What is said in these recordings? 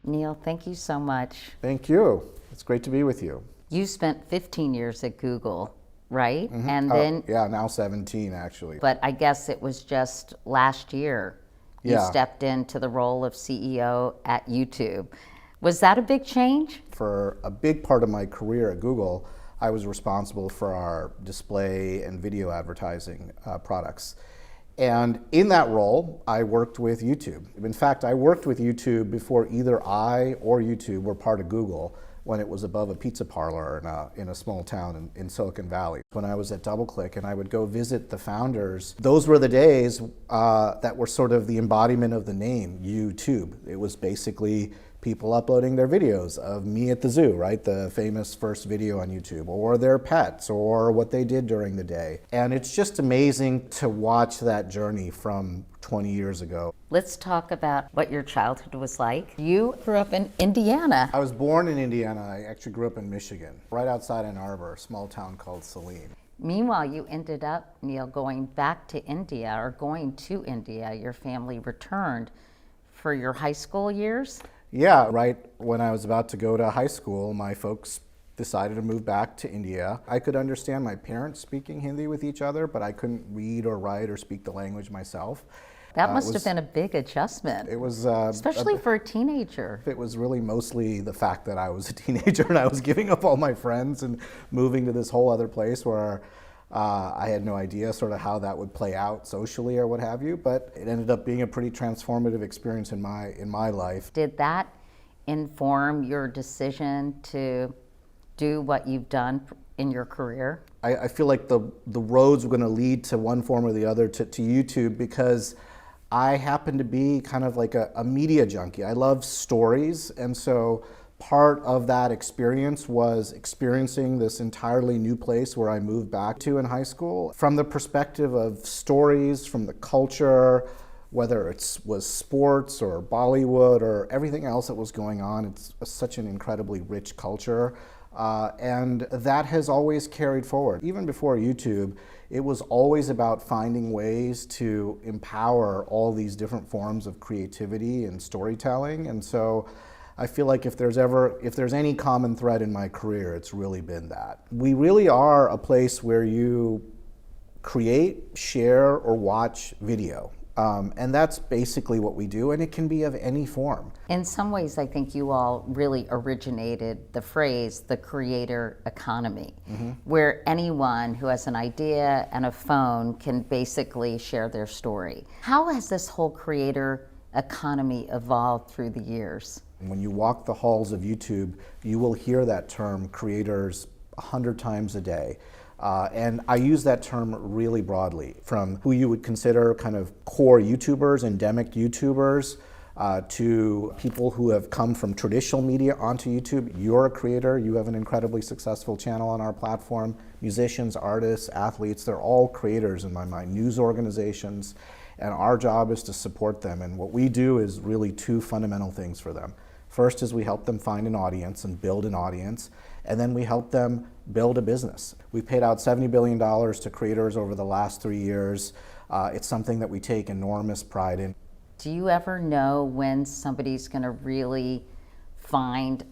Neal, thank you so much. Thank you. It's great to be with you. You spent 15 years at Google, right? And then, Yeah, now 17 actually. but I guess it was just last year you Yeah. stepped into the role of CEO at YouTube. Was that a big change? For a big part of my career at Google, I was responsible for our display and video advertising products. And in that role, I worked with YouTube. In fact, I worked with YouTube before either I or YouTube were part of Google, when it was above a pizza parlor in a small town in Silicon Valley. When I was at DoubleClick and I would go visit the founders, those were the days that were sort of the embodiment of the name, YouTube. It was basically people uploading their videos of me at the zoo, right? The famous first video on YouTube, or their pets, or what they did during the day. And it's just amazing to watch that journey from 20 years ago. Let's talk about what your childhood was like. You grew up in Indiana. I was born in Indiana. I actually grew up in Michigan, right outside Ann Arbor, a small town called Saline. Meanwhile, you ended up, Neal, going back to India or going to India. Your family returned for your high school years? Yeah, right when I was about to go to high school, my folks decided to move back to India. I could understand my parents speaking Hindi with each other, but I couldn't read or write or speak the language myself. That must have been a big adjustment. It was especially for a teenager. It was really mostly the fact that I was a teenager and I was giving up all my friends and moving to this whole other place where I had no idea sort of how that would play out socially or what have you, but it ended up being a pretty transformative experience in my life. Did that inform your decision to do what you've done in your career? I feel like the roads were going to lead to one form or the other to YouTube, because I happen to be kind of like a media junkie. I love stories, and so part of that experience was experiencing this entirely new place where I moved back to in high school. From the perspective of stories, from the culture, whether it was sports or Bollywood or everything else that was going on, it's such an incredibly rich culture. And that has always carried forward. Even before YouTube, it was always about finding ways to empower all these different forms of creativity and storytelling. And so I feel like if there's any common thread in my career, it's really been that. We really are a place where you create, share, or watch video. And that's basically what we do, and it can be of any form. In some ways, I think you all really originated the phrase, the creator economy, where anyone who has an idea and a phone can basically share their story. How has this whole creator economy evolved through the years? When you walk the halls of YouTube, you will hear that term creators 100 times a day. And I use that term really broadly, from who you would consider kind of core YouTubers, endemic YouTubers, to people who have come from traditional media onto YouTube. You're a creator, you have an incredibly successful channel on our platform. Musicians, artists, athletes, they're all creators in my mind, news organizations, and our job is to support them. And what we do is really two fundamental things for them. First is we help them find an audience and build an audience, and then we help them build a business. We've paid out $70 billion to creators over the last 3 years. It's something that we take enormous pride in. Do you ever know when somebody's going to really find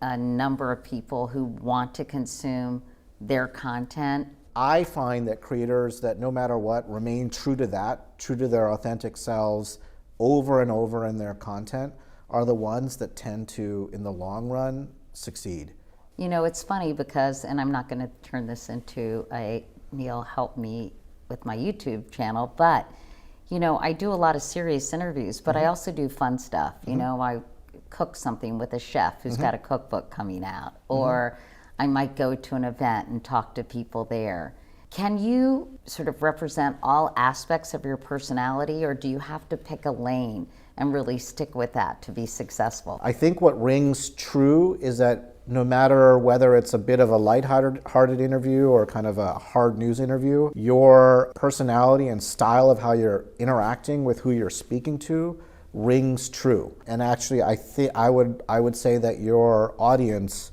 a number of people who want to consume their content? I find that creators that no matter what remain true to that, true to their authentic selves over and over in their content, are the ones that tend to, in the long run, succeed. You know, it's funny because, and I'm not going to turn this into a Neal help me with my YouTube channel, but, you know, I do a lot of serious interviews, but I also do fun stuff. You know, I cook something with a chef who's got a cookbook coming out, or I might go to an event and talk to people there. Can you sort of represent all aspects of your personality, or do you have to pick a lane and really stick with that to be successful? I think what rings true is that no matter whether it's a bit of a lighthearted interview or kind of a hard news interview, your personality and style of how you're interacting with who you're speaking to rings true. And actually, I would say that your audience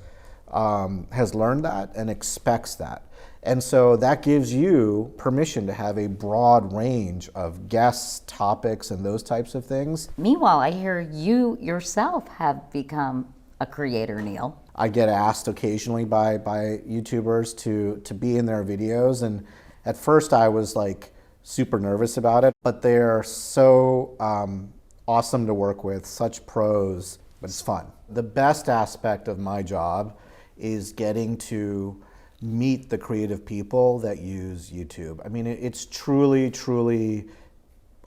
has learned that and expects that. And so that gives you permission to have a broad range of guests, topics, and those types of things. Meanwhile, I hear you yourself have become a creator, Neal. I get asked occasionally by YouTubers to be in their videos, and at first I was like super nervous about it, but they're so awesome to work with, such pros, but it's fun. The best aspect of my job is getting to meet the creative people that use YouTube. I mean, it's truly, truly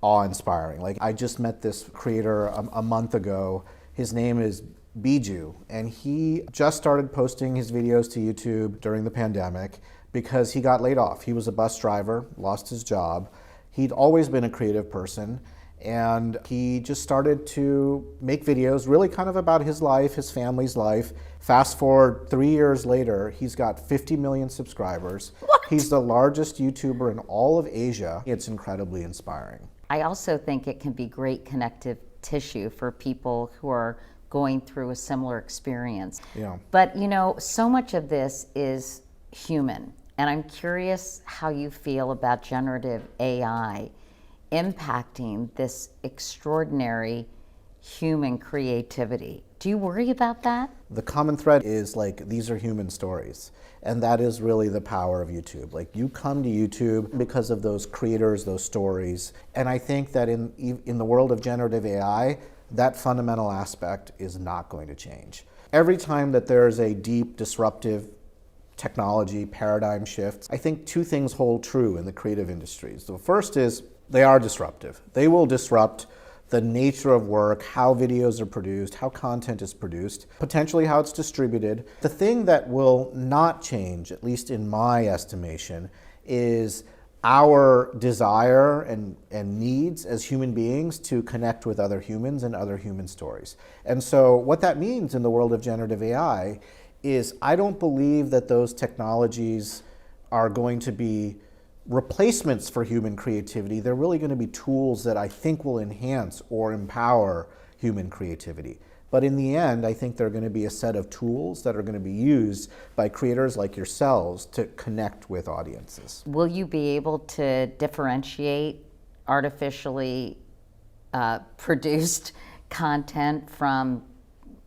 awe-inspiring. Like, I just met this creator a month ago. His name is Biju, and he just started posting his videos to YouTube during the pandemic because he got laid off. He was a bus driver, lost his job. He'd always been a creative person, and he just started to make videos really kind of about his life, his family's life. Fast forward 3 years later, he's got 50 million subscribers. What? He's the largest YouTuber in all of Asia. It's incredibly inspiring. I also think it can be great connective tissue for people who are going through a similar experience. Yeah. But you know, so much of this is human, and I'm curious how you feel about generative AI impacting this extraordinary human creativity. Do you worry about that? The common thread is like, these are human stories. And that is really the power of YouTube. Like, you come to YouTube because of those creators, those stories. And I think that in the world of generative AI, that fundamental aspect is not going to change. Every time that there's a deep disruptive technology paradigm shift, I think two things hold true in the creative industries. The first is they are disruptive. They will disrupt the nature of work, how videos are produced, how content is produced, potentially how it's distributed. The thing that will not change, at least in my estimation, is our desire and needs as human beings to connect with other humans and other human stories. And so what that means in the world of generative AI is, I don't believe that those technologies are going to be replacements for human creativity. They're really going to be tools that I think will enhance or empower human creativity. But in the end, I think they're going to be a set of tools that are going to be used by creators like yourselves to connect with audiences. Will you be able to differentiate artificially produced content from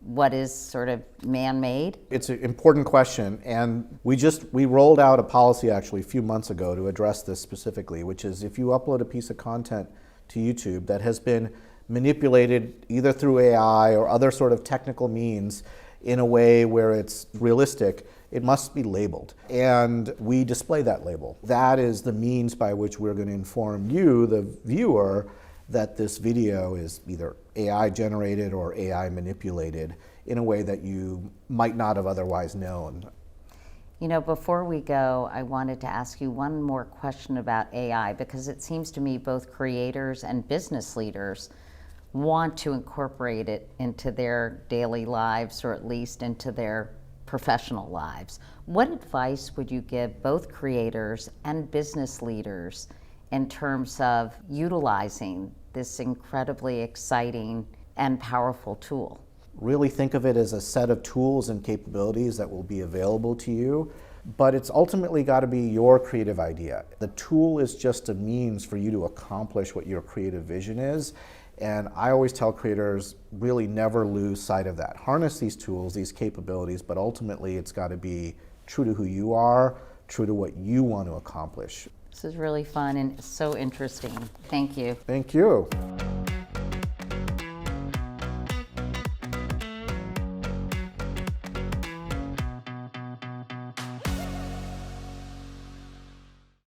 what is sort of man-made? It's an important question, and we rolled out a policy actually a few months ago to address this specifically, which is, if you upload a piece of content to YouTube that has been manipulated either through AI or other sort of technical means in a way where it's realistic, it must be labeled. And we display that label. That is the means by which we're going to inform you, the viewer, that this video is either AI generated or AI manipulated in a way that you might not have otherwise known. You know, before we go, I wanted to ask you one more question about AI, because it seems to me both creators and business leaders want to incorporate it into their daily lives, or at least into their professional lives. What advice would you give both creators and business leaders in terms of utilizing this incredibly exciting and powerful tool? Really think of it as a set of tools and capabilities that will be available to you, but it's ultimately got to be your creative idea. The tool is just a means for you to accomplish what your creative vision is. And I always tell creators, really never lose sight of that. Harness these tools, these capabilities, but ultimately it's got to be true to who you are, true to what you want to accomplish. This is really fun and so interesting. Thank you. Thank you.